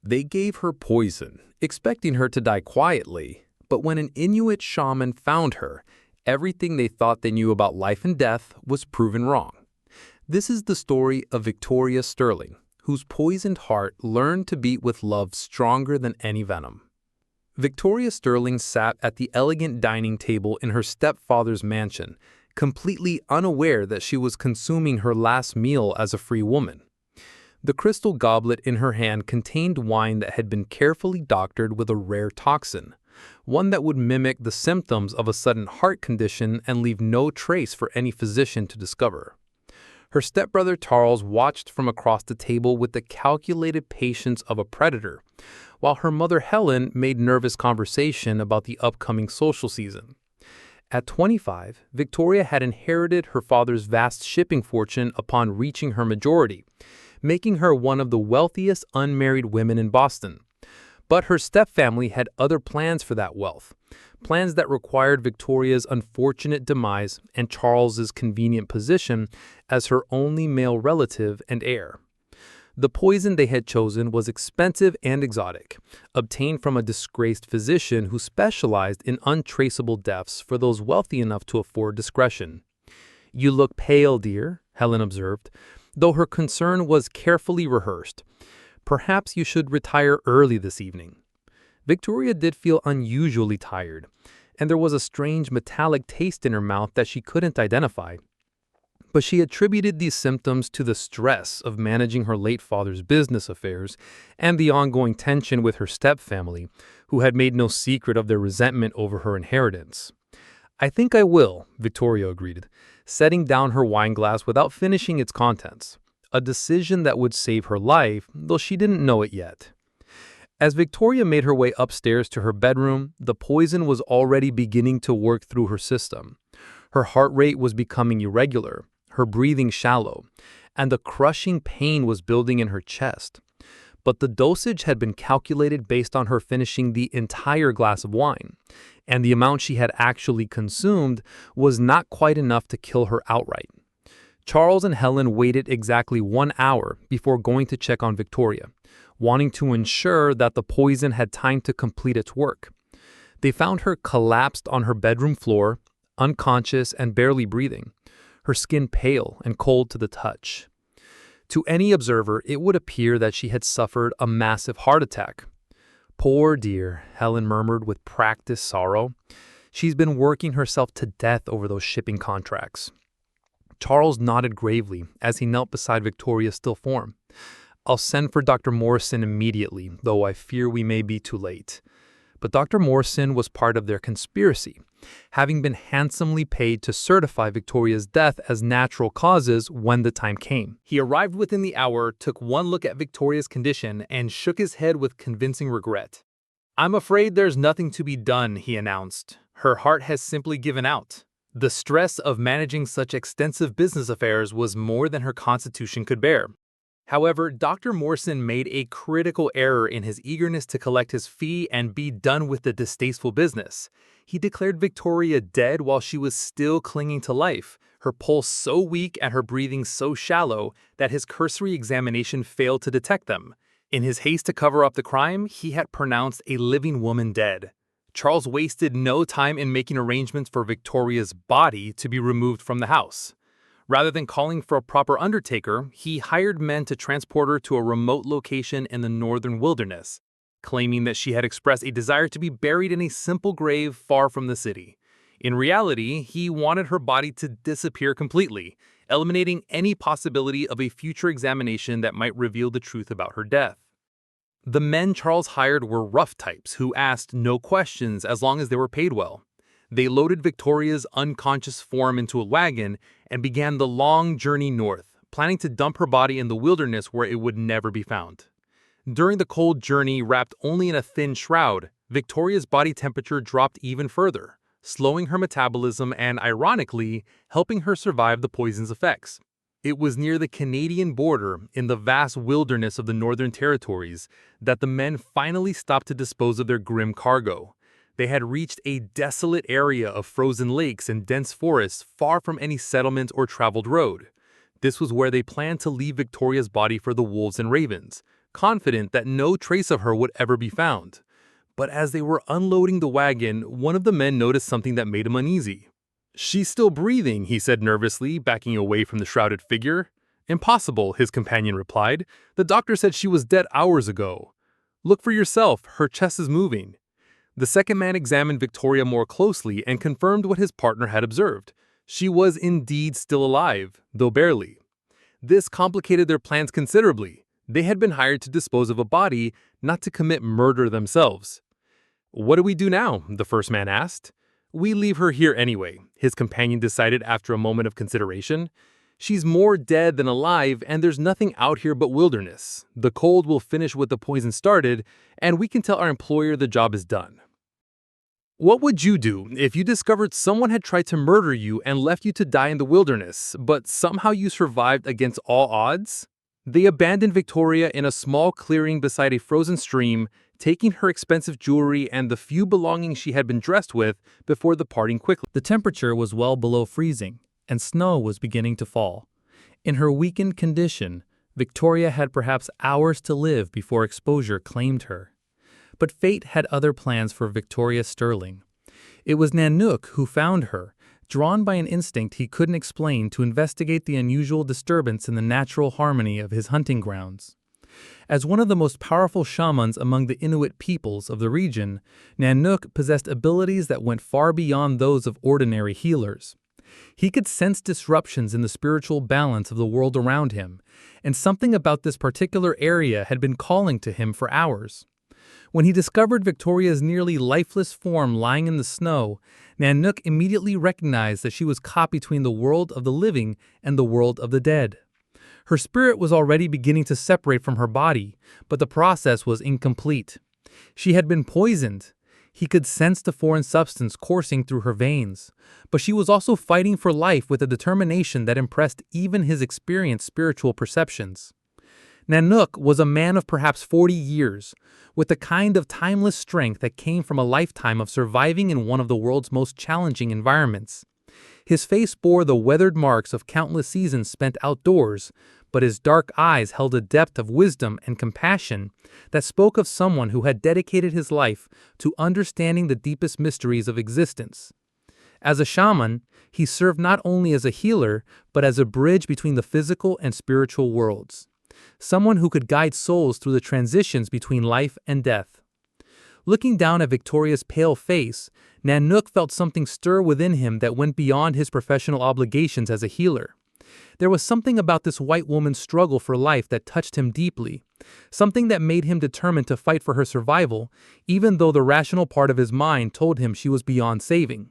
They gave her poison, expecting her to die quietly, but when an Inuit shaman found her, everything they thought they knew about life and death was proven wrong. This is the story of Victoria Sterling, whose poisoned heart learned to beat with love stronger than any venom. Victoria Sterling sat at the elegant dining table in her stepfather's mansion, completely unaware that she was consuming her last meal as a free woman. The crystal goblet in her hand contained wine that had been carefully doctored with a rare toxin, one that would mimic the symptoms of a sudden heart condition and leave no trace for any physician to discover. Her stepbrother Charles watched from across the table with the calculated patience of a predator, while her mother Helen made nervous conversation about the upcoming social season. At 25, Victoria had inherited her father's vast shipping fortune upon reaching her majority, making her one of the wealthiest unmarried women in Boston. But her stepfamily had other plans for that wealth, plans that required Victoria's unfortunate demise and Charles's convenient position as her only male relative and heir. The poison they had chosen was expensive and exotic, obtained from a disgraced physician who specialized in untraceable deaths for those wealthy enough to afford discretion. "You look pale, dear," Helen observed, though her concern was carefully rehearsed. "Perhaps you should retire early this evening." Victoria did feel unusually tired, and there was a strange metallic taste in her mouth that she couldn't identify. But she attributed these symptoms to the stress of managing her late father's business affairs and the ongoing tension with her stepfamily, who had made no secret of their resentment over her inheritance. "I think I will," Victoria agreed, setting down her wineglass without finishing its contents, a decision that would save her life, though she didn't know it yet. As Victoria made her way upstairs to her bedroom, the poison was already beginning to work through her system. Her heart rate was becoming irregular, her breathing shallow, and the crushing pain was building in her chest. But the dosage had been calculated based on her finishing the entire glass of wine, and the amount she had actually consumed was not quite enough to kill her outright. Charles and Helen waited exactly 1 hour before going to check on Victoria, wanting to ensure that the poison had time to complete its work. They found her collapsed on her bedroom floor, unconscious and barely breathing, her skin pale and cold to the touch. To any observer, it would appear that she had suffered a massive heart attack. "Poor dear," Helen murmured with practiced sorrow. "She's been working herself to death over those shipping contracts." Charles nodded gravely as he knelt beside Victoria's still form. "I'll send for Dr. Morrison immediately, though I fear we may be too late." But Dr. Morrison was part of their conspiracy, having been handsomely paid to certify Victoria's death as natural causes when the time came. He arrived within the hour, took one look at Victoria's condition, and shook his head with convincing regret. "I'm afraid there's nothing to be done," he announced. "Her heart has simply given out." The stress of managing such extensive business affairs was more than her constitution could bear. However, Dr. Morrison made a critical error in his eagerness to collect his fee and be done with the distasteful business. He declared Victoria dead while she was still clinging to life, her pulse so weak and her breathing so shallow that his cursory examination failed to detect them. In his haste to cover up the crime, he had pronounced a living woman dead. Charles wasted no time in making arrangements for Victoria's body to be removed from the house. Rather than calling for a proper undertaker, he hired men to transport her to a remote location in the northern wilderness, claiming that she had expressed a desire to be buried in a simple grave far from the city. In reality, he wanted her body to disappear completely, eliminating any possibility of a future examination that might reveal the truth about her death. The men Charles hired were rough types who asked no questions as long as they were paid well. They loaded Victoria's unconscious form into a wagon and began the long journey north, planning to dump her body in the wilderness where it would never be found. During the cold journey, wrapped only in a thin shroud, Victoria's body temperature dropped even further, slowing her metabolism and, ironically, helping her survive the poison's effects. It was near the Canadian border, in the vast wilderness of the Northern Territories, that the men finally stopped to dispose of their grim cargo. They had reached a desolate area of frozen lakes and dense forests far from any settlement or traveled road. This was where they planned to leave Victoria's body for the wolves and ravens, confident that no trace of her would ever be found. But as they were unloading the wagon, one of the men noticed something that made him uneasy. "She's still breathing," he said nervously, backing away from the shrouded figure. "Impossible," his companion replied. "The doctor said she was dead hours ago." "Look for yourself, her chest is moving." The second man examined Victoria more closely and confirmed what his partner had observed. She was indeed still alive, though barely. This complicated their plans considerably. They had been hired to dispose of a body, not to commit murder themselves. "What do we do now?" the first man asked. "We leave her here anyway," his companion decided after a moment of consideration. "She's more dead than alive, and there's nothing out here but wilderness. The cold will finish what the poison started, and we can tell our employer the job is done." What would you do if you discovered someone had tried to murder you and left you to die in the wilderness, but somehow you survived against all odds? They abandoned Victoria in a small clearing beside a frozen stream, taking her expensive jewelry and the few belongings she had been dressed with before departing quickly. The temperature was well below freezing, and snow was beginning to fall. In her weakened condition, Victoria had perhaps hours to live before exposure claimed her. But fate had other plans for Victoria Sterling. It was Nanook who found her, drawn by an instinct he couldn't explain to investigate the unusual disturbance in the natural harmony of his hunting grounds. As one of the most powerful shamans among the Inuit peoples of the region, Nanook possessed abilities that went far beyond those of ordinary healers. He could sense disruptions in the spiritual balance of the world around him, and something about this particular area had been calling to him for hours. When he discovered Victoria's nearly lifeless form lying in the snow, Nanook immediately recognized that she was caught between the world of the living and the world of the dead. Her spirit was already beginning to separate from her body, but the process was incomplete. She had been poisoned. He could sense the foreign substance coursing through her veins, but she was also fighting for life with a determination that impressed even his experienced spiritual perceptions. Nanook was a man of perhaps 40 years, with the kind of timeless strength that came from a lifetime of surviving in one of the world's most challenging environments. His face bore the weathered marks of countless seasons spent outdoors, but his dark eyes held a depth of wisdom and compassion that spoke of someone who had dedicated his life to understanding the deepest mysteries of existence. As a shaman, he served not only as a healer, but as a bridge between the physical and spiritual worlds. Someone who could guide souls through the transitions between life and death. Looking down at Victoria's pale face, Nanook felt something stir within him that went beyond his professional obligations as a healer. There was something about this white woman's struggle for life that touched him deeply, something that made him determined to fight for her survival, even though the rational part of his mind told him she was beyond saving.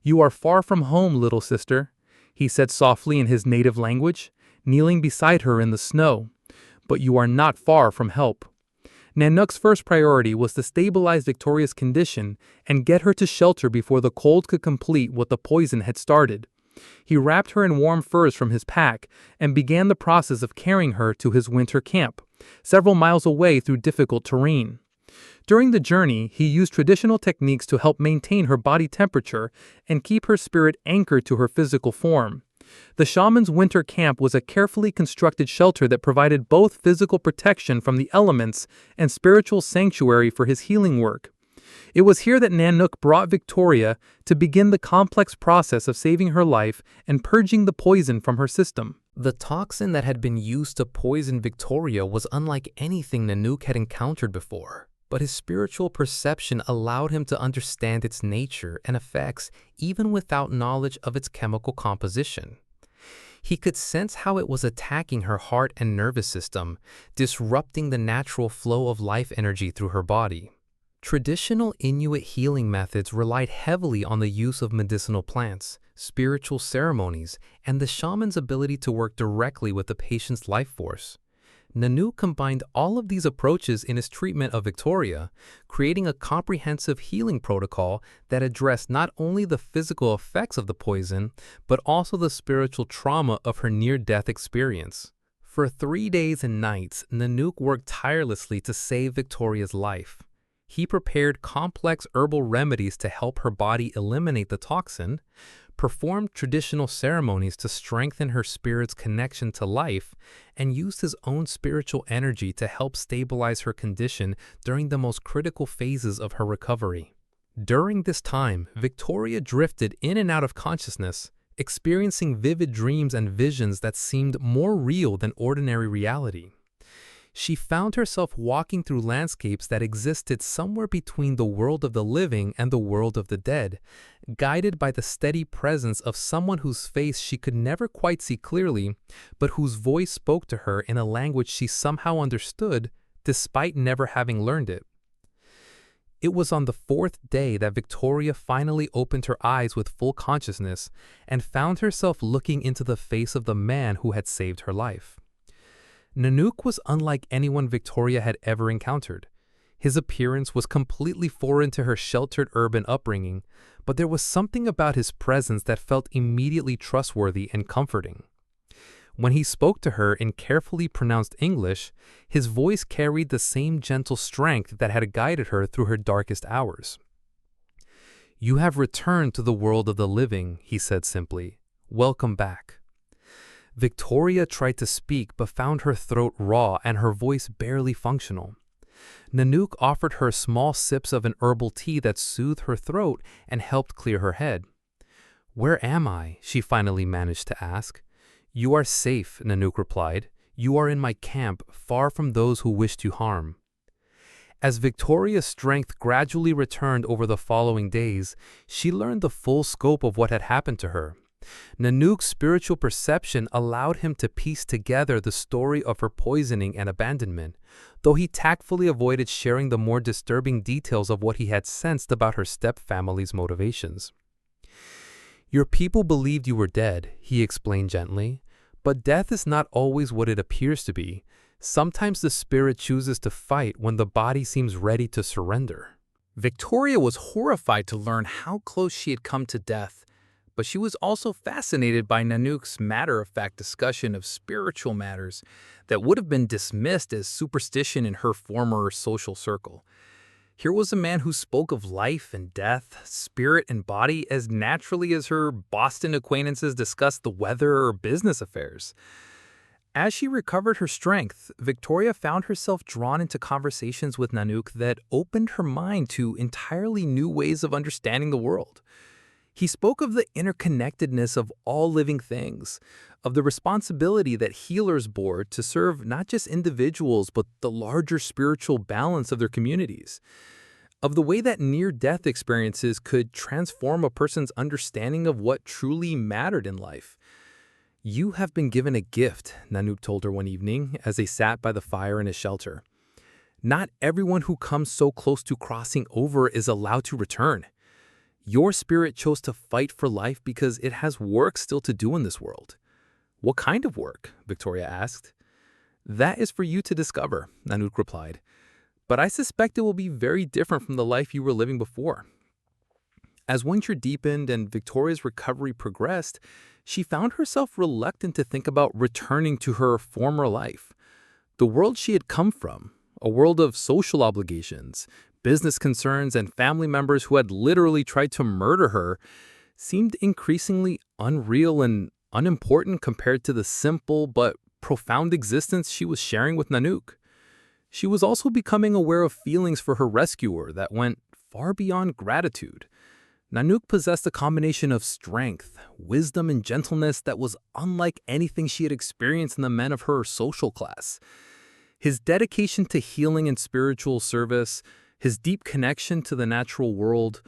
"You are far from home, little sister," he said softly in his native language, kneeling beside her in the snow. "But you are not far from help." Nanook's first priority was to stabilize Victoria's condition and get her to shelter before the cold could complete what the poison had started. He wrapped her in warm furs from his pack and began the process of carrying her to his winter camp, several miles away through difficult terrain. During the journey, he used traditional techniques to help maintain her body temperature and keep her spirit anchored to her physical form. The shaman's winter camp was a carefully constructed shelter that provided both physical protection from the elements and spiritual sanctuary for his healing work. It was here that Nanook brought Victoria to begin the complex process of saving her life and purging the poison from her system. The toxin that had been used to poison Victoria was unlike anything Nanook had encountered before, but his spiritual perception allowed him to understand its nature and effects even without knowledge of its chemical composition. He could sense how it was attacking her heart and nervous system, disrupting the natural flow of life energy through her body. Traditional Inuit healing methods relied heavily on the use of medicinal plants, spiritual ceremonies, and the shaman's ability to work directly with the patient's life force. Nanook combined all of these approaches in his treatment of Victoria, creating a comprehensive healing protocol that addressed not only the physical effects of the poison, but also the spiritual trauma of her near-death experience. For 3 days and nights, Nanook worked tirelessly to save Victoria's life. He prepared complex herbal remedies to help her body eliminate the toxin, performed traditional ceremonies to strengthen her spirit's connection to life, and used his own spiritual energy to help stabilize her condition during the most critical phases of her recovery. During this time, Victoria drifted in and out of consciousness, experiencing vivid dreams and visions that seemed more real than ordinary reality. She found herself walking through landscapes that existed somewhere between the world of the living and the world of the dead, guided by the steady presence of someone whose face she could never quite see clearly, but whose voice spoke to her in a language she somehow understood, despite never having learned it. It was on the fourth day that Victoria finally opened her eyes with full consciousness and found herself looking into the face of the man who had saved her life. Nanook was unlike anyone Victoria had ever encountered. His appearance was completely foreign to her sheltered urban upbringing, but there was something about his presence that felt immediately trustworthy and comforting. When he spoke to her in carefully pronounced English, his voice carried the same gentle strength that had guided her through her darkest hours. "You have returned to the world of the living," he said simply. "Welcome back." Victoria tried to speak but found her throat raw and her voice barely functional. Nanook offered her small sips of an herbal tea that soothed her throat and helped clear her head. "Where am I?" she finally managed to ask. "You are safe," Nanook replied. "You are in my camp, far from those who wished you harm." As Victoria's strength gradually returned over the following days, she learned the full scope of what had happened to her. Nanook's spiritual perception allowed him to piece together the story of her poisoning and abandonment, though he tactfully avoided sharing the more disturbing details of what he had sensed about her stepfamily's motivations. "Your people believed you were dead," he explained gently, "but death is not always what it appears to be. Sometimes the spirit chooses to fight when the body seems ready to surrender." Victoria was horrified to learn how close she had come to death, but she was also fascinated by Nanook's matter-of-fact discussion of spiritual matters that would have been dismissed as superstition in her former social circle. Here was a man who spoke of life and death, spirit and body as naturally as her Boston acquaintances discussed the weather or business affairs. As she recovered her strength, Victoria found herself drawn into conversations with Nanook that opened her mind to entirely new ways of understanding the world. He spoke of the interconnectedness of all living things, of the responsibility that healers bore to serve not just individuals but the larger spiritual balance of their communities, of the way that near-death experiences could transform a person's understanding of what truly mattered in life. "You have been given a gift," Nanook told her one evening as they sat by the fire in his shelter. "Not everyone who comes so close to crossing over is allowed to return. Your spirit chose to fight for life because it has work still to do in this world." "What kind of work?" Victoria asked. "That is for you to discover," Nanook replied. "But I suspect it will be very different from the life you were living before." As winter deepened and Victoria's recovery progressed, she found herself reluctant to think about returning to her former life. The world she had come from, a world of social obligations, business concerns, and family members who had literally tried to murder her, seemed increasingly unreal and unimportant compared to the simple but profound existence she was sharing with Nanook. She was also becoming aware of feelings for her rescuer that went far beyond gratitude. Nanook possessed a combination of strength, wisdom, and gentleness that was unlike anything she had experienced in the men of her social class. His dedication to healing and spiritual service, his deep connection to the natural world,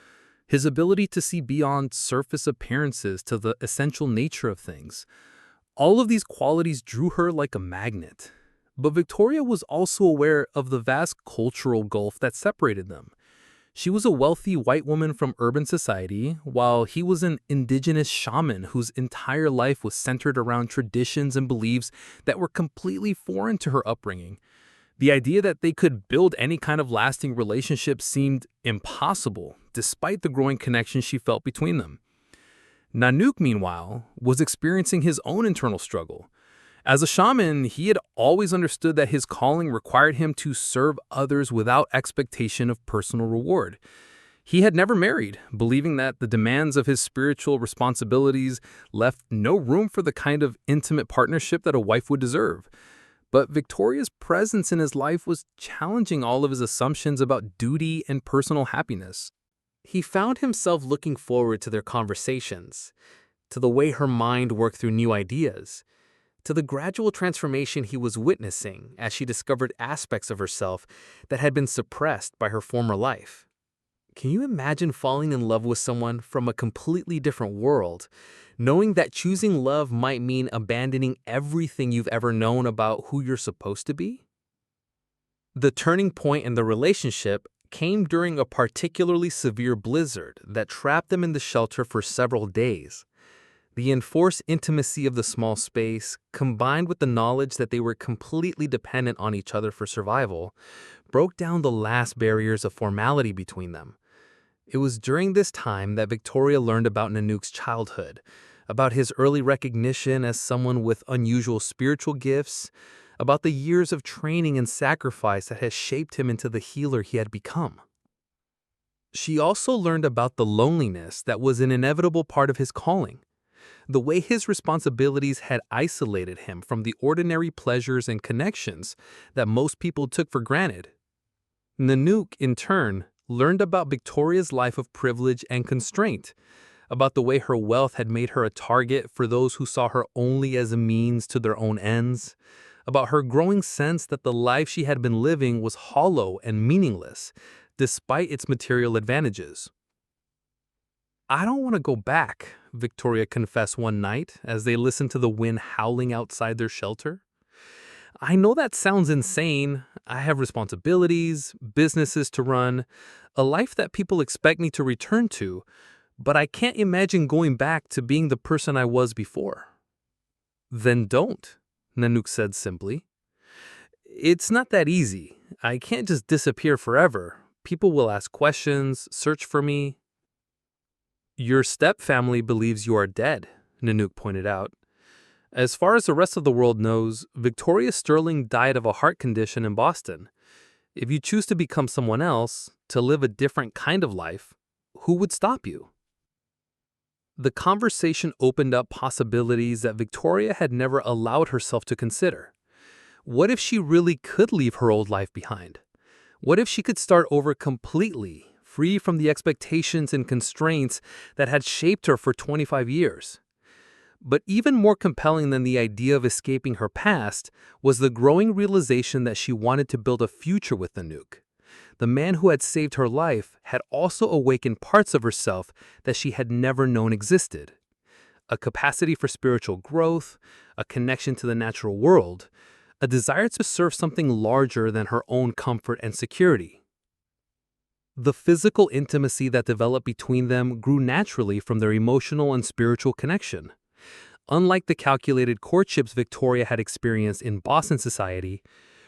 his ability to see beyond surface appearances to the essential nature of things. All of these qualities drew her like a magnet. But Victoria was also aware of the vast cultural gulf that separated them. She was a wealthy white woman from urban society, while he was an indigenous shaman whose entire life was centered around traditions and beliefs that were completely foreign to her upbringing. The idea that they could build any kind of lasting relationship seemed impossible, despite the growing connection she felt between them. Nanook, meanwhile, was experiencing his own internal struggle. As a shaman, he had always understood that his calling required him to serve others without expectation of personal reward. He had never married, believing that the demands of his spiritual responsibilities left no room for the kind of intimate partnership that a wife would deserve. But Victoria's presence in his life was challenging all of his assumptions about duty and personal happiness. He found himself looking forward to their conversations, to the way her mind worked through new ideas, to the gradual transformation he was witnessing as she discovered aspects of herself that had been suppressed by her former life. Can you imagine falling in love with someone from a completely different world, knowing that choosing love might mean abandoning everything you've ever known about who you're supposed to be? The turning point in the relationship came during a particularly severe blizzard that trapped them in the shelter for several days. The enforced intimacy of the small space, combined with the knowledge that they were completely dependent on each other for survival, broke down the last barriers of formality between them. It was during this time that Victoria learned about Nanook's childhood, about his early recognition as someone with unusual spiritual gifts, about the years of training and sacrifice that had shaped him into the healer he had become. She also learned about the loneliness that was an inevitable part of his calling, the way his responsibilities had isolated him from the ordinary pleasures and connections that most people took for granted. Nanook, in turn, learned about Victoria's life of privilege and constraint, about the way her wealth had made her a target for those who saw her only as a means to their own ends, about her growing sense that the life she had been living was hollow and meaningless, despite its material advantages. "I don't want to go back," Victoria confessed one night as they listened to the wind howling outside their shelter. "I know that sounds insane. I have responsibilities, businesses to run, a life that people expect me to return to, but I can't imagine going back to being the person I was before." "Then don't," Nanook said simply. "It's not that easy. I can't just disappear forever. People will ask questions, search for me." "Your stepfamily believes you are dead," Nanook pointed out. "As far as the rest of the world knows, Victoria Sterling died of a heart condition in Boston. If you choose to become someone else, to live a different kind of life, who would stop you?" The conversation opened up possibilities that Victoria had never allowed herself to consider. What if she really could leave her old life behind? What if she could start over completely, free from the expectations and constraints that had shaped her for 25 years? But even more compelling than the idea of escaping her past was the growing realization that she wanted to build a future with Nanook. The man who had saved her life had also awakened parts of herself that she had never known existed. A capacity for spiritual growth, a connection to the natural world, a desire to serve something larger than her own comfort and security. The physical intimacy that developed between them grew naturally from their emotional and spiritual connection. Unlike the calculated courtships Victoria had experienced in Boston society,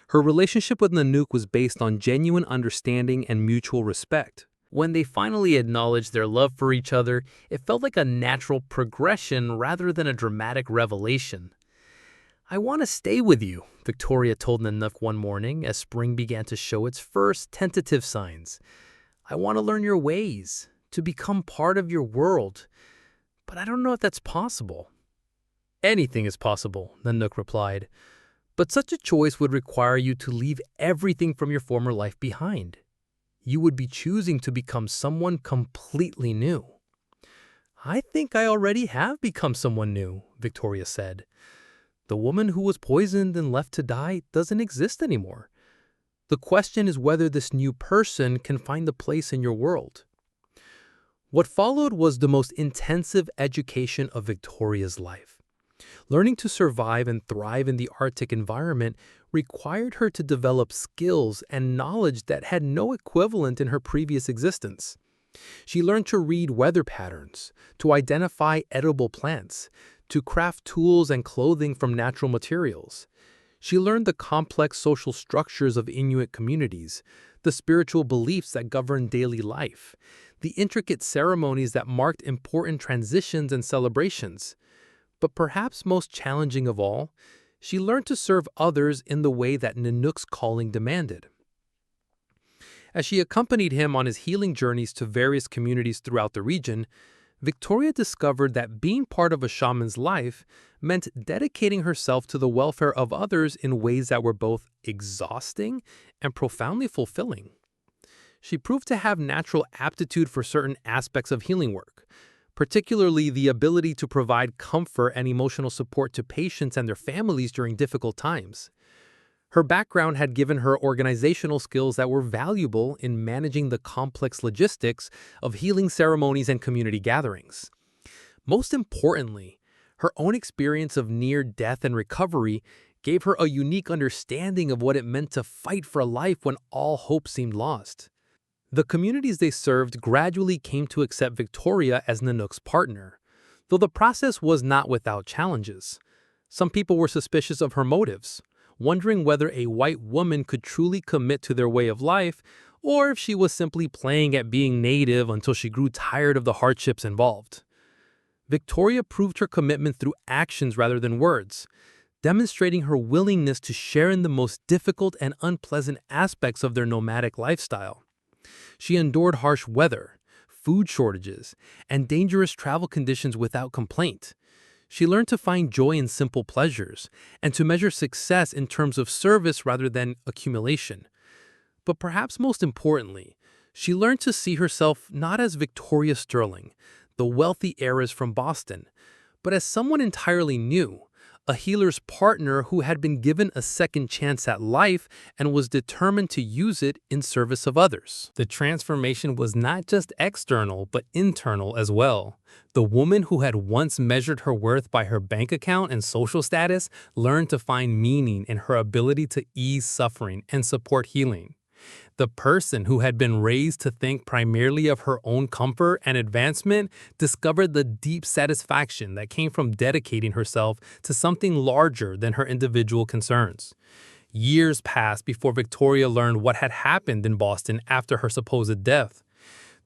her relationship with Nanook was based on genuine understanding and mutual respect. When they finally acknowledged their love for each other, it felt like a natural progression rather than a dramatic revelation. "I want to stay with you," Victoria told Nanook one morning as spring began to show its first tentative signs. "I want to learn your ways, to become part of your world, but I don't know if that's possible." "Anything is possible," Nanook replied, "but such a choice would require you to leave everything from your former life behind. You would be choosing to become someone completely new." "I think I already have become someone new," Victoria said. "The woman who was poisoned and left to die doesn't exist anymore. The question is whether this new person can find a place in your world." What followed was the most intensive education of Victoria's life. Learning to survive and thrive in the Arctic environment required her to develop skills and knowledge that had no equivalent in her previous existence. She learned to read weather patterns, to identify edible plants, to craft tools and clothing from natural materials. She learned the complex social structures of Inuit communities, the spiritual beliefs that govern daily life, the intricate ceremonies that marked important transitions and celebrations. But perhaps most challenging of all, she learned to serve others in the way that Nanook's calling demanded. As she accompanied him on his healing journeys to various communities throughout the region, Victoria discovered that being part of a shaman's life meant dedicating herself to the welfare of others in ways that were both exhausting and profoundly fulfilling. She proved to have natural aptitude for certain aspects of healing work, particularly the ability to provide comfort and emotional support to patients and their families during difficult times. Her background had given her organizational skills that were valuable in managing the complex logistics of healing ceremonies and community gatherings. Most importantly, her own experience of near-death and recovery gave her a unique understanding of what it meant to fight for a life when all hope seemed lost. The communities they served gradually came to accept Victoria as Nanook's partner, though the process was not without challenges. Some people were suspicious of her motives, wondering whether a white woman could truly commit to their way of life or if she was simply playing at being native until she grew tired of the hardships involved. Victoria proved her commitment through actions rather than words, demonstrating her willingness to share in the most difficult and unpleasant aspects of their nomadic lifestyle. She endured harsh weather, food shortages, and dangerous travel conditions without complaint. She learned to find joy in simple pleasures and to measure success in terms of service rather than accumulation. But perhaps most importantly, she learned to see herself not as Victoria Sterling, the wealthy heiress from Boston, but as someone entirely new, a healer's partner who had been given a second chance at life and was determined to use it in service of others. The transformation was not just external, but internal as well. The woman who had once measured her worth by her bank account and social status learned to find meaning in her ability to ease suffering and support healing. The person who had been raised to think primarily of her own comfort and advancement discovered the deep satisfaction that came from dedicating herself to something larger than her individual concerns. Years passed before Victoria learned what had happened in Boston after her supposed death.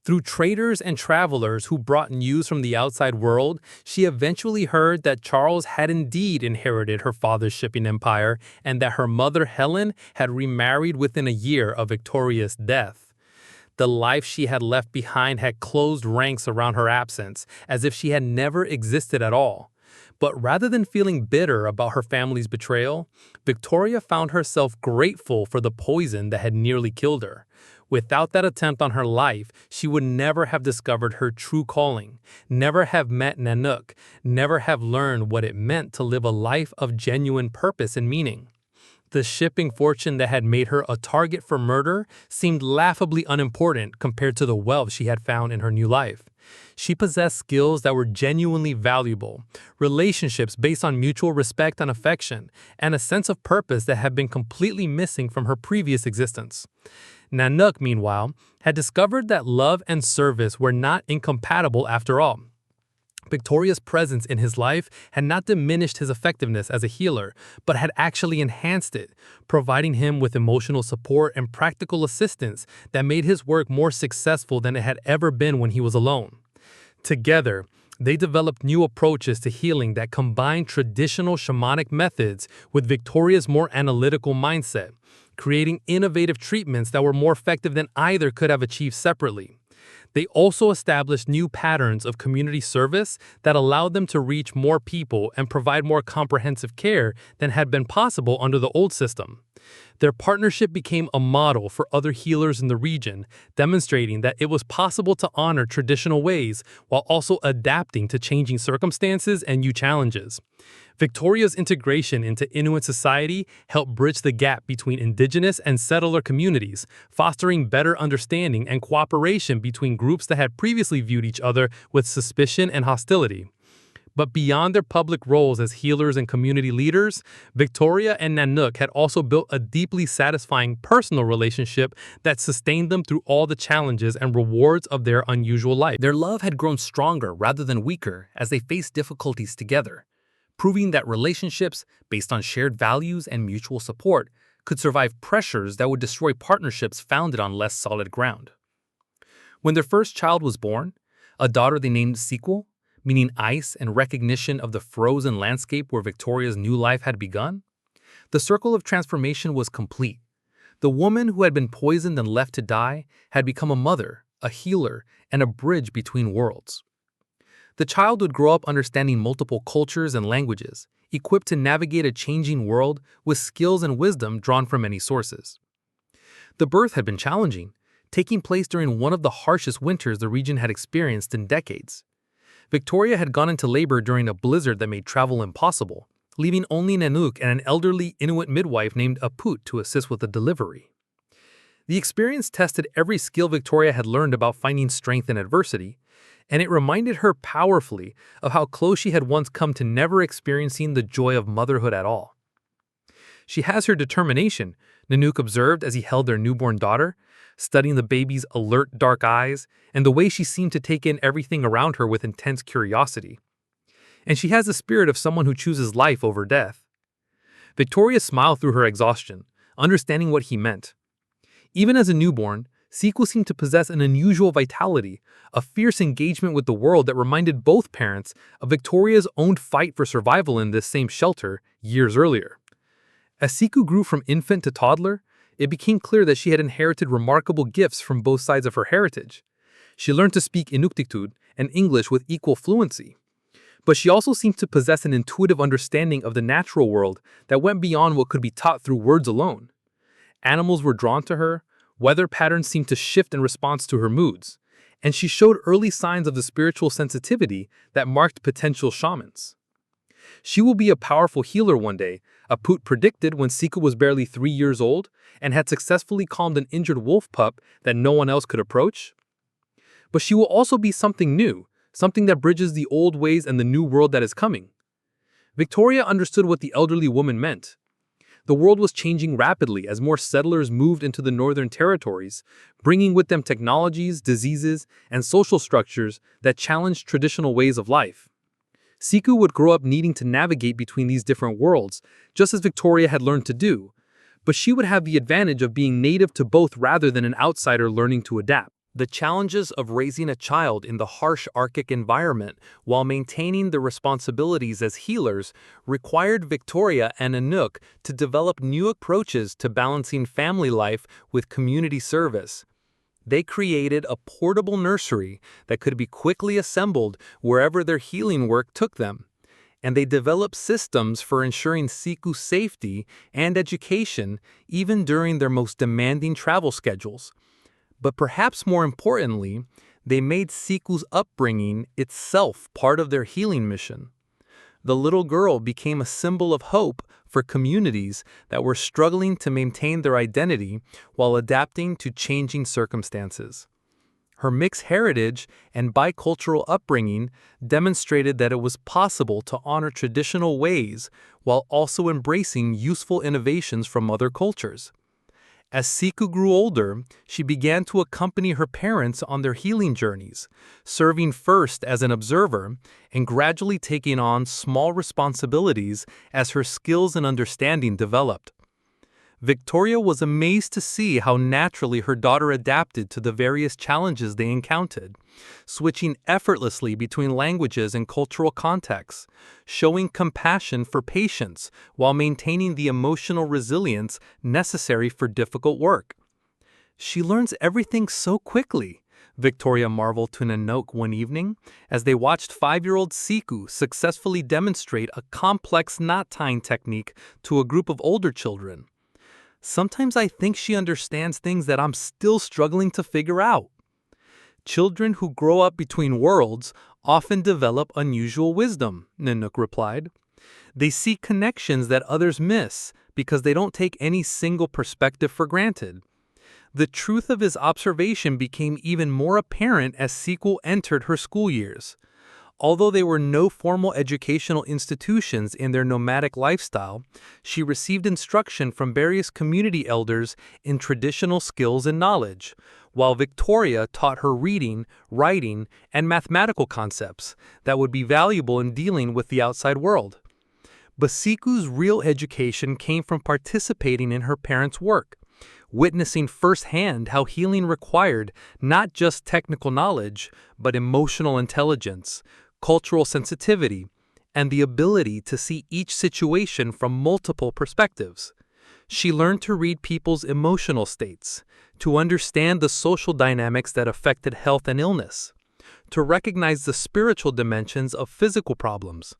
Through traders and travelers who brought news from the outside world, she eventually heard that Charles had indeed inherited her father's shipping empire and that her mother Helen had remarried within a year of Victoria's death. The life she had left behind had closed ranks around her absence, as if she had never existed at all. But rather than feeling bitter about her family's betrayal, Victoria found herself grateful for the poison that had nearly killed her. Without that attempt on her life, she would never have discovered her true calling, never have met Nanook, never have learned what it meant to live a life of genuine purpose and meaning. The shipping fortune that had made her a target for murder seemed laughably unimportant compared to the wealth she had found in her new life. She possessed skills that were genuinely valuable, relationships based on mutual respect and affection, and a sense of purpose that had been completely missing from her previous existence. Nanook, meanwhile, had discovered that love and service were not incompatible after all. Victoria's presence in his life had not diminished his effectiveness as a healer, but had actually enhanced it, providing him with emotional support and practical assistance that made his work more successful than it had ever been when he was alone. Together, they developed new approaches to healing that combined traditional shamanic methods with Victoria's more analytical mindset, creating innovative treatments that were more effective than either could have achieved separately. They also established new patterns of community service that allowed them to reach more people and provide more comprehensive care than had been possible under the old system. Their partnership became a model for other healers in the region, demonstrating that it was possible to honor traditional ways while also adapting to changing circumstances and new challenges. Victoria's integration into Inuit society helped bridge the gap between indigenous and settler communities, fostering better understanding and cooperation between groups that had previously viewed each other with suspicion and hostility. But beyond their public roles as healers and community leaders, Victoria and Nanook had also built a deeply satisfying personal relationship that sustained them through all the challenges and rewards of their unusual life. Their love had grown stronger rather than weaker as they faced difficulties together, proving that relationships based on shared values and mutual support could survive pressures that would destroy partnerships founded on less solid ground. When their first child was born, a daughter they named Sequel, meaning ice and recognition of the frozen landscape where Victoria's new life had begun, the circle of transformation was complete. The woman who had been poisoned and left to die had become a mother, a healer, and a bridge between worlds. The child would grow up understanding multiple cultures and languages, equipped to navigate a changing world with skills and wisdom drawn from many sources. The birth had been challenging, taking place during one of the harshest winters the region had experienced in decades. Victoria had gone into labor during a blizzard that made travel impossible, leaving only Nanook and an elderly Inuit midwife named Aput to assist with the delivery. The experience tested every skill Victoria had learned about finding strength in adversity, and it reminded her powerfully of how close she had once come to never experiencing the joy of motherhood at all. "She has her determination," Nanook observed as he held their newborn daughter, studying the baby's alert dark eyes and the way she seemed to take in everything around her with intense curiosity. "And she has the spirit of someone who chooses life over death." Victoria smiled through her exhaustion, understanding what he meant. Even as a newborn, Siku seemed to possess an unusual vitality, a fierce engagement with the world that reminded both parents of Victoria's own fight for survival in this same shelter years earlier. As Siku grew from infant to toddler, it became clear that she had inherited remarkable gifts from both sides of her heritage. She learned to speak Inuktitut and English with equal fluency. But she also seemed to possess an intuitive understanding of the natural world that went beyond what could be taught through words alone. Animals were drawn to her, weather patterns seemed to shift in response to her moods, and she showed early signs of the spiritual sensitivity that marked potential shamans. "She will be a powerful healer one day," Aput predicted when Siku was barely 3 years old and had successfully calmed an injured wolf pup that no one else could approach. "But she will also be something new, something that bridges the old ways and the new world that is coming." Victoria understood what the elderly woman meant. The world was changing rapidly as more settlers moved into the northern territories, bringing with them technologies, diseases, and social structures that challenged traditional ways of life. Siku would grow up needing to navigate between these different worlds, just as Victoria had learned to do, but she would have the advantage of being native to both rather than an outsider learning to adapt. The challenges of raising a child in the harsh Arctic environment while maintaining the responsibilities as healers required Victoria and Nanook to develop new approaches to balancing family life with community service. They created a portable nursery that could be quickly assembled wherever their healing work took them. And they developed systems for ensuring Siku's safety and education even during their most demanding travel schedules. But perhaps more importantly, they made Siku's upbringing itself part of their healing mission. The little girl became a symbol of hope for communities that were struggling to maintain their identity while adapting to changing circumstances. Her mixed heritage and bicultural upbringing demonstrated that it was possible to honor traditional ways while also embracing useful innovations from other cultures. As Siku grew older, she began to accompany her parents on their healing journeys, serving first as an observer and gradually taking on small responsibilities as her skills and understanding developed. Victoria was amazed to see how naturally her daughter adapted to the various challenges they encountered, switching effortlessly between languages and cultural contexts, showing compassion for patients while maintaining the emotional resilience necessary for difficult work. "She learns everything so quickly," Victoria marveled to Nanook one evening as they watched 5-year-old Siku successfully demonstrate a complex knot-tying technique to a group of older children. "Sometimes I think she understands things that I'm still struggling to figure out." "Children who grow up between worlds often develop unusual wisdom," Nanook replied. "They see connections that others miss because they don't take any single perspective for granted." The truth of his observation became even more apparent as Siku entered her school years. Although there were no formal educational institutions in their nomadic lifestyle, she received instruction from various community elders in traditional skills and knowledge, while Victoria taught her reading, writing, and mathematical concepts that would be valuable in dealing with the outside world. But Siku's real education came from participating in her parents' work, witnessing firsthand how healing required not just technical knowledge, but emotional intelligence, cultural sensitivity, and the ability to see each situation from multiple perspectives. She learned to read people's emotional states, to understand the social dynamics that affected health and illness, to recognize the spiritual dimensions of physical problems.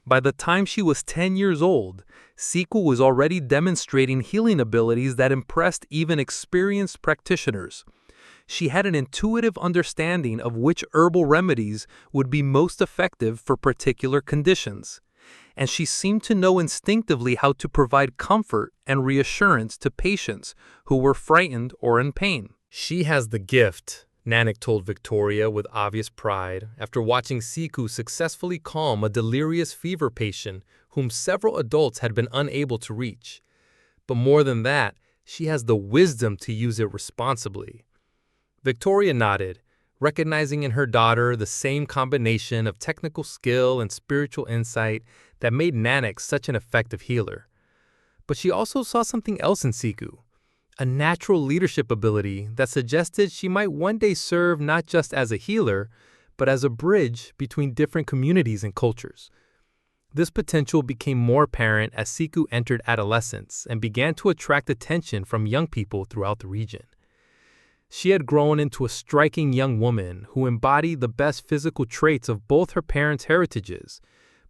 By the time she was 10 years old, Siku was already demonstrating healing abilities that impressed even experienced practitioners. She had an intuitive understanding of which herbal remedies would be most effective for particular conditions, and she seemed to know instinctively how to provide comfort and reassurance to patients who were frightened or in pain. "She has the gift," Nanook told Victoria with obvious pride after watching Siku successfully calm a delirious fever patient whom several adults had been unable to reach. "But more than that, she has the wisdom to use it responsibly." Victoria nodded, recognizing in her daughter the same combination of technical skill and spiritual insight that made Nanook such an effective healer. But she also saw something else in Siku, a natural leadership ability that suggested she might one day serve not just as a healer, but as a bridge between different communities and cultures. This potential became more apparent as Siku entered adolescence and began to attract attention from young people throughout the region. She had grown into a striking young woman who embodied the best physical traits of both her parents' heritages,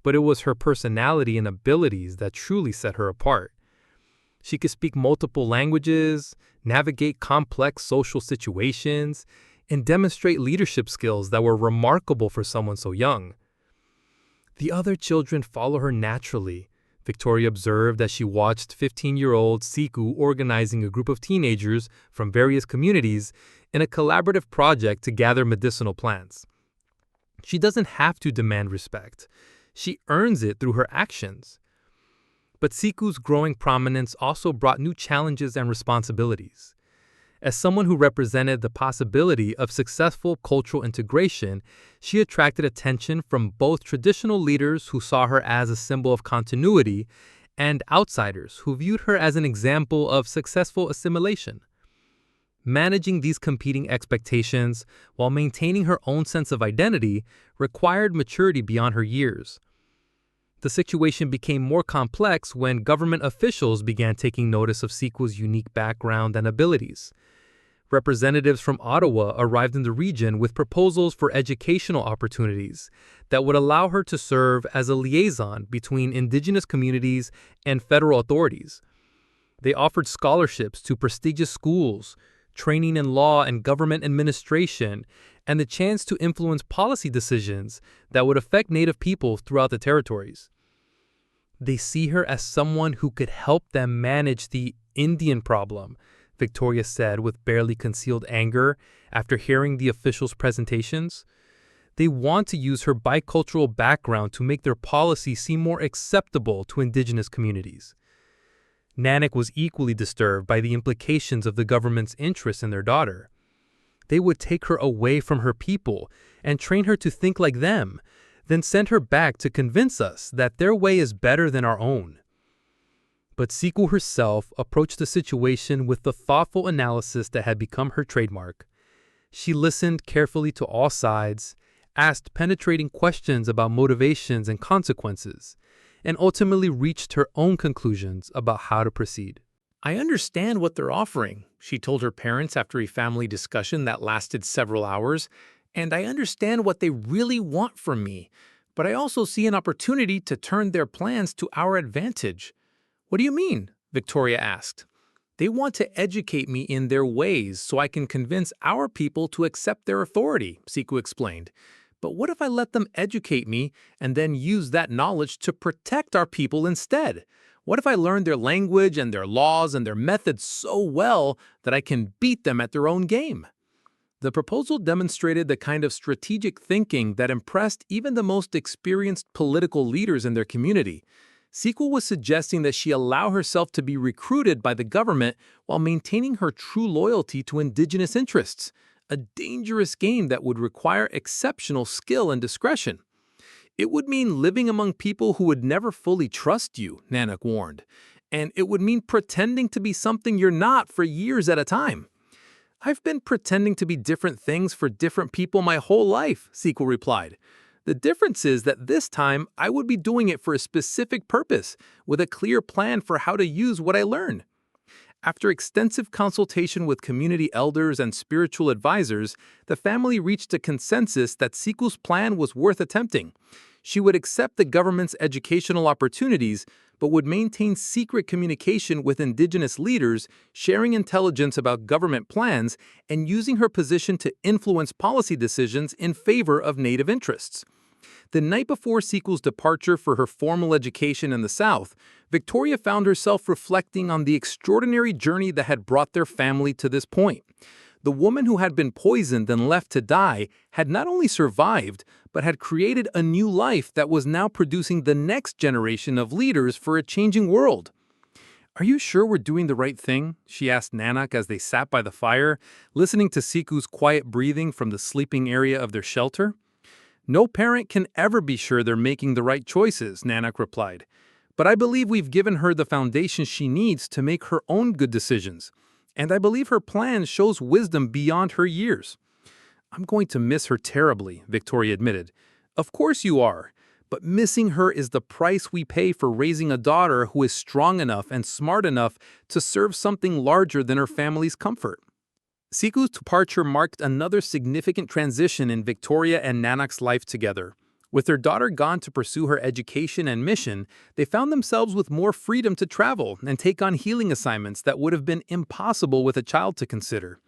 but it was her personality and abilities that truly set her apart. She could speak multiple languages, navigate complex social situations, and demonstrate leadership skills that were remarkable for someone so young. "The other children follow her naturally," Victoria observed as she watched 15-year-old Siku organizing a group of teenagers from various communities in a collaborative project to gather medicinal plants. "She doesn't have to demand respect. She earns it through her actions." But Siku's growing prominence also brought new challenges and responsibilities. As someone who represented the possibility of successful cultural integration, she attracted attention from both traditional leaders who saw her as a symbol of continuity and outsiders who viewed her as an example of successful assimilation. Managing these competing expectations while maintaining her own sense of identity required maturity beyond her years. The situation became more complex when government officials began taking notice of Siku's unique background and abilities. Representatives from Ottawa arrived in the region with proposals for educational opportunities that would allow her to serve as a liaison between Indigenous communities and federal authorities. They offered scholarships to prestigious schools, training in law and government administration, and the chance to influence policy decisions that would affect Native people throughout the territories. "They see her as someone who could help them manage the Indian problem," Victoria said with barely concealed anger after hearing the officials' presentations. "They want to use her bicultural background to make their policy seem more acceptable to Indigenous communities." Nanook was equally disturbed by the implications of the government's interest in their daughter. They would take her away from her people and train her to think like them, then send her back to convince us that their way is better than our own. But Siku herself approached the situation with the thoughtful analysis that had become her trademark. She listened carefully to all sides, asked penetrating questions about motivations and consequences, and ultimately reached her own conclusions about how to proceed. "I understand what they're offering," she told her parents after a family discussion that lasted several hours, "and I understand what they really want from me, but I also see an opportunity to turn their plans to our advantage." "What do you mean?" Victoria asked. "They want to educate me in their ways so I can convince our people to accept their authority," Siku explained. "But what if I let them educate me and then use that knowledge to protect our people instead? What if I learn their language and their laws and their methods so well that I can beat them at their own game?" The proposal demonstrated the kind of strategic thinking that impressed even the most experienced political leaders in their community. Siku was suggesting that she allow herself to be recruited by the government while maintaining her true loyalty to Indigenous interests, a dangerous game that would require exceptional skill and discretion. "It would mean living among people who would never fully trust you," Nanook warned, "and it would mean pretending to be something you're not for years at a time." "I've been pretending to be different things for different people my whole life," Siku replied. "The difference is that this time I would be doing it for a specific purpose, with a clear plan for how to use what I learn." After extensive consultation with community elders and spiritual advisors, the family reached a consensus that Siku's plan was worth attempting. She would accept the government's educational opportunities, but would maintain secret communication with indigenous leaders, sharing intelligence about government plans, and using her position to influence policy decisions in favor of native interests. The night before Siku's departure for her formal education in the South, Victoria found herself reflecting on the extraordinary journey that had brought their family to this point. The woman who had been poisoned and left to die had not only survived, but had created a new life that was now producing the next generation of leaders for a changing world. "Are you sure we're doing the right thing?" she asked Nanook as they sat by the fire, listening to Siku's quiet breathing from the sleeping area of their shelter. "No parent can ever be sure they're making the right choices," Nanook replied. "But I believe we've given her the foundation she needs to make her own good decisions. And I believe her plan shows wisdom beyond her years." "I'm going to miss her terribly," Victoria admitted. "Of course you are. But missing her is the price we pay for raising a daughter who is strong enough and smart enough to serve something larger than her family's comfort." Siku's departure marked another significant transition in Victoria and Nanook's life together. With their daughter gone to pursue her education and mission, they found themselves with more freedom to travel and take on healing assignments that would have been impossible with a child to consider.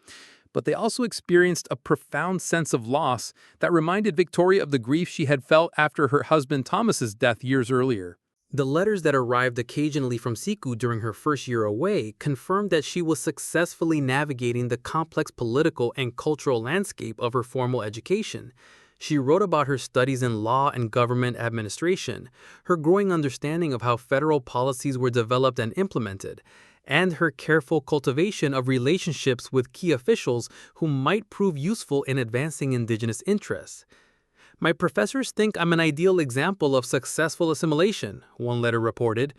But they also experienced a profound sense of loss that reminded Victoria of the grief she had felt after her husband Thomas's death years earlier. The letters that arrived occasionally from Siku during her first year away confirmed that she was successfully navigating the complex political and cultural landscape of her formal education. She wrote about her studies in law and government administration, her growing understanding of how federal policies were developed and implemented, and her careful cultivation of relationships with key officials who might prove useful in advancing indigenous interests. "My professors think I'm an ideal example of successful assimilation," one letter reported.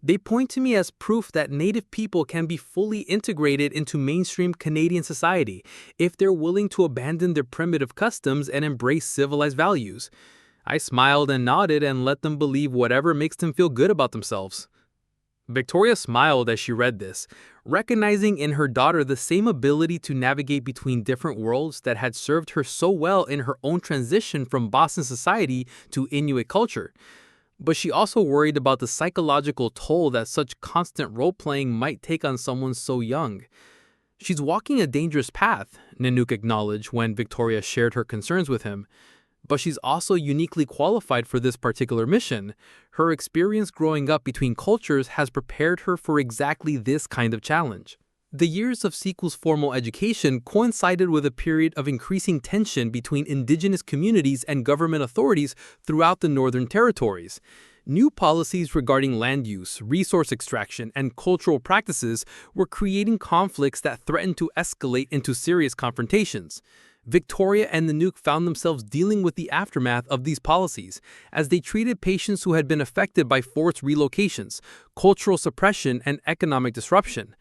"They point to me as proof that Native people can be fully integrated into mainstream Canadian society if they're willing to abandon their primitive customs and embrace civilized values." I smiled and nodded and let them believe whatever makes them feel good about themselves. Victoria smiled as she read this, recognizing in her daughter the same ability to navigate between different worlds that had served her so well in her own transition from Boston society to Inuit culture. But she also worried about the psychological toll that such constant role-playing might take on someone so young. "She's walking a dangerous path," Nanook acknowledged when Victoria shared her concerns with him. "But she's also uniquely qualified for this particular mission. Her experience growing up between cultures has prepared her for exactly this kind of challenge." The years of Siku's formal education coincided with a period of increasing tension between indigenous communities and government authorities throughout the Northern Territories. New policies regarding land use, resource extraction, and cultural practices were creating conflicts that threatened to escalate into serious confrontations. Victoria and Nanook found themselves dealing with the aftermath of these policies as they treated patients who had been affected by forced relocations, cultural suppression, and economic disruption.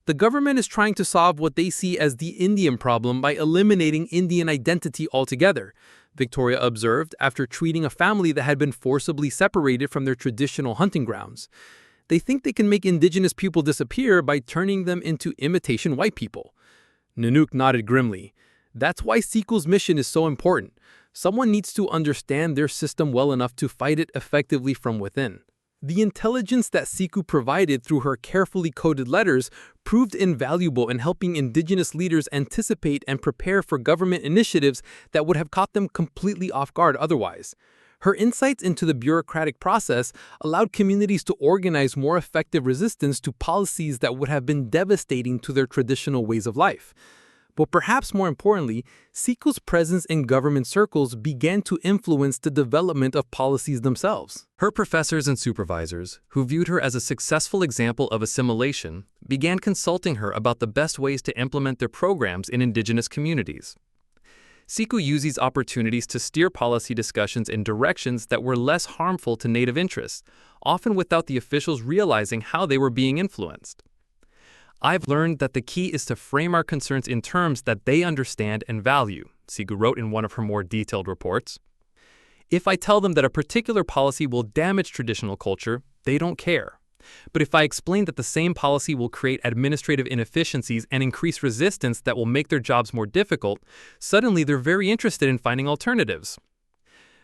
"The government is trying to solve what they see as the Indian problem by eliminating Indian identity altogether," Victoria observed after treating a family that had been forcibly separated from their traditional hunting grounds. "They think they can make indigenous people disappear by turning them into imitation white people." Nanook nodded grimly. "That's why Siku's mission is so important. Someone needs to understand their system well enough to fight it effectively from within." The intelligence that Siku provided through her carefully coded letters proved invaluable in helping indigenous leaders anticipate and prepare for government initiatives that would have caught them completely off guard otherwise. Her insights into the bureaucratic process allowed communities to organize more effective resistance to policies that would have been devastating to their traditional ways of life. But perhaps more importantly, Siku's presence in government circles began to influence the development of policies themselves. Her professors and supervisors, who viewed her as a successful example of assimilation, began consulting her about the best ways to implement their programs in indigenous communities. Siku used these opportunities to steer policy discussions in directions that were less harmful to Native interests, often without the officials realizing how they were being influenced. "I've learned that the key is to frame our concerns in terms that they understand and value," Siku wrote in one of her more detailed reports. "If I tell them that a particular policy will damage traditional culture, they don't care. But if I explain that the same policy will create administrative inefficiencies and increase resistance that will make their jobs more difficult, suddenly they're very interested in finding alternatives.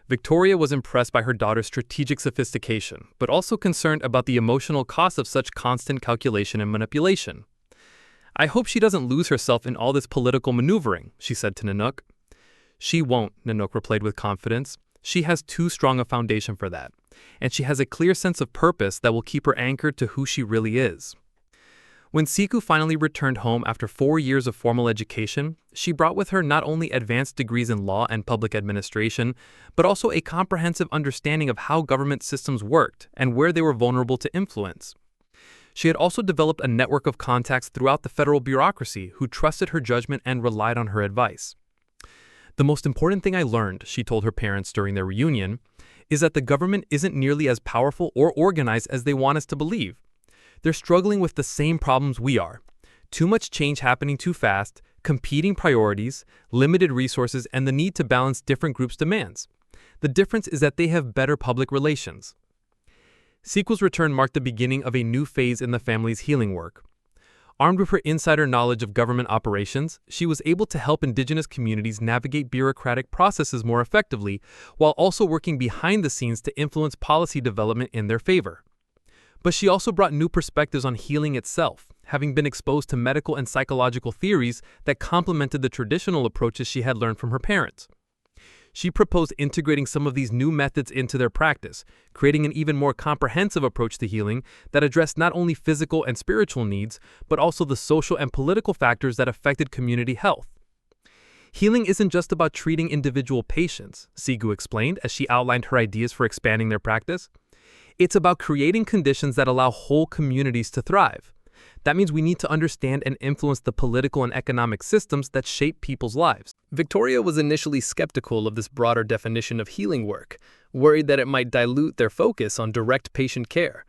Victoria was impressed by her daughter's strategic sophistication, but also concerned about the emotional cost of such constant calculation and manipulation. "I hope she doesn't lose herself in all this political maneuvering," she said to Nanook. "She won't," Nanook replied with confidence. "She has too strong a foundation for that, and she has a clear sense of purpose that will keep her anchored to who she really is." When Siku finally returned home after 4 years of formal education, she brought with her not only advanced degrees in law and public administration, but also a comprehensive understanding of how government systems worked and where they were vulnerable to influence. She had also developed a network of contacts throughout the federal bureaucracy who trusted her judgment and relied on her advice. "The most important thing I learned," she told her parents during their reunion, "is that the government isn't nearly as powerful or organized as they want us to believe. They're struggling with the same problems we are. Too much change happening too fast, competing priorities, limited resources, and the need to balance different groups' demands. The difference is that they have better public relations." Siku's return marked the beginning of a new phase in the family's healing work. Armed with her insider knowledge of government operations, she was able to help indigenous communities navigate bureaucratic processes more effectively, while also working behind the scenes to influence policy development in their favor. But she also brought new perspectives on healing itself, having been exposed to medical and psychological theories that complemented the traditional approaches she had learned from her parents. She proposed integrating some of these new methods into their practice, creating an even more comprehensive approach to healing that addressed not only physical and spiritual needs, but also the social and political factors that affected community health. "Healing isn't just about treating individual patients," Siku explained as she outlined her ideas for expanding their practice. "It's about creating conditions that allow whole communities to thrive. That means we need to understand and influence the political and economic systems that shape people's lives." Victoria was initially skeptical of this broader definition of healing work, worried that it might dilute their focus on direct patient care.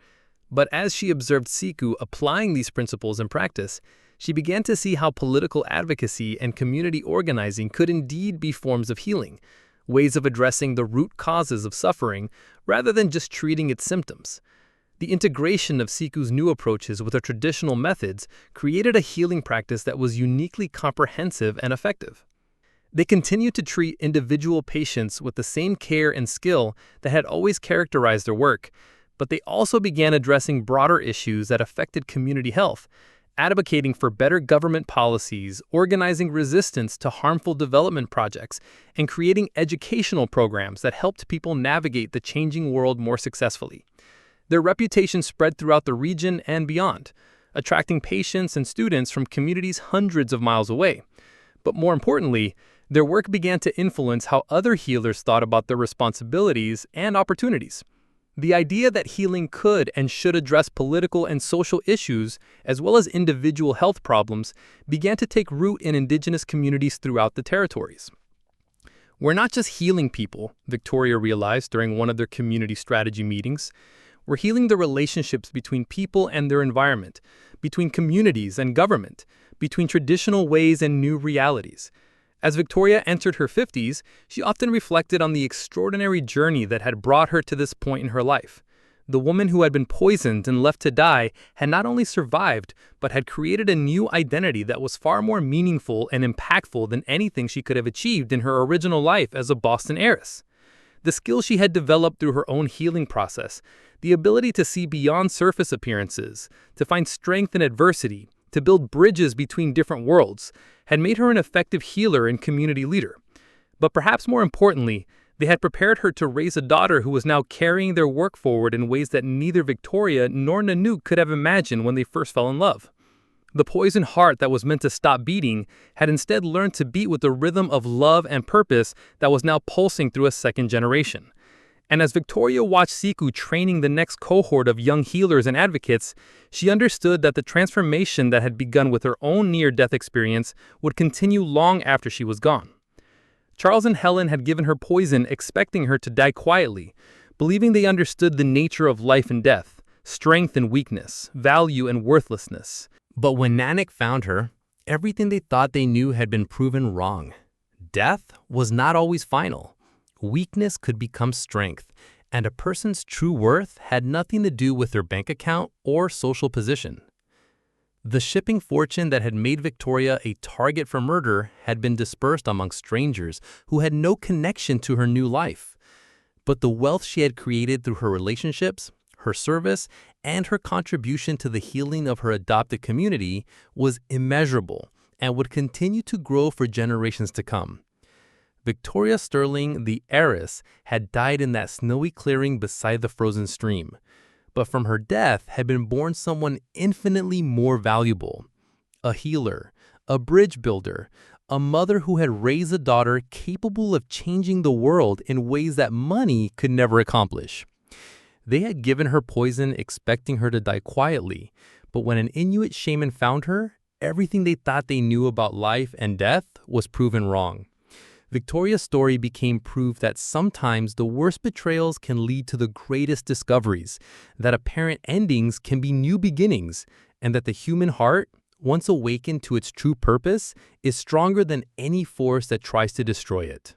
But as she observed Siku applying these principles in practice, she began to see how political advocacy and community organizing could indeed be forms of healing, ways of addressing the root causes of suffering rather than just treating its symptoms. The integration of Siku's new approaches with her traditional methods created a healing practice that was uniquely comprehensive and effective. They continued to treat individual patients with the same care and skill that had always characterized their work, but they also began addressing broader issues that affected community health, advocating for better government policies, organizing resistance to harmful development projects, and creating educational programs that helped people navigate the changing world more successfully. Their reputation spread throughout the region and beyond, attracting patients and students from communities hundreds of miles away. But more importantly, their work began to influence how other healers thought about their responsibilities and opportunities. The idea that healing could and should address political and social issues, as well as individual health problems, began to take root in indigenous communities throughout the territories. "We're not just healing people," Victoria realized during one of their community strategy meetings. "We're healing the relationships between people and their environment, between communities and government, between traditional ways and new realities." As Victoria entered her 50s, she often reflected on the extraordinary journey that had brought her to this point in her life. The woman who had been poisoned and left to die had not only survived, but had created a new identity that was far more meaningful and impactful than anything she could have achieved in her original life as a Boston heiress. The skills she had developed through her own healing process, the ability to see beyond surface appearances, to find strength in adversity, to build bridges between different worlds, had made her an effective healer and community leader. But perhaps more importantly, they had prepared her to raise a daughter who was now carrying their work forward in ways that neither Victoria nor Nanook could have imagined when they first fell in love. The poisoned heart that was meant to stop beating had instead learned to beat with the rhythm of love and purpose that was now pulsing through a second generation. And as Victoria watched Siku training the next cohort of young healers and advocates, she understood that the transformation that had begun with her own near-death experience would continue long after she was gone. Charles and Helen had given her poison expecting her to die quietly, believing they understood the nature of life and death, strength and weakness, value and worthlessness. But when Nanook found her, everything they thought they knew had been proven wrong. Death was not always final. Weakness could become strength, And a person's true worth had nothing to do with their bank account or social position. The shipping fortune that had made Victoria a target for murder had been dispersed among strangers who had no connection to her new life. But the wealth she had created through her relationships, her service, and her contribution to the healing of her adopted community was immeasurable and would continue to grow for generations to come. Victoria Sterling, the heiress, had died in that snowy clearing beside the frozen stream. But from her death had been born someone infinitely more valuable: a healer, a bridge builder, a mother who had raised a daughter capable of changing the world in ways that money could never accomplish. They had given her poison expecting her to die quietly, but when an Inuit shaman found her, everything they thought they knew about life and death was proven wrong. Victoria's story became proof that sometimes the worst betrayals can lead to the greatest discoveries, that apparent endings can be new beginnings, and that the human heart, once awakened to its true purpose, is stronger than any force that tries to destroy it.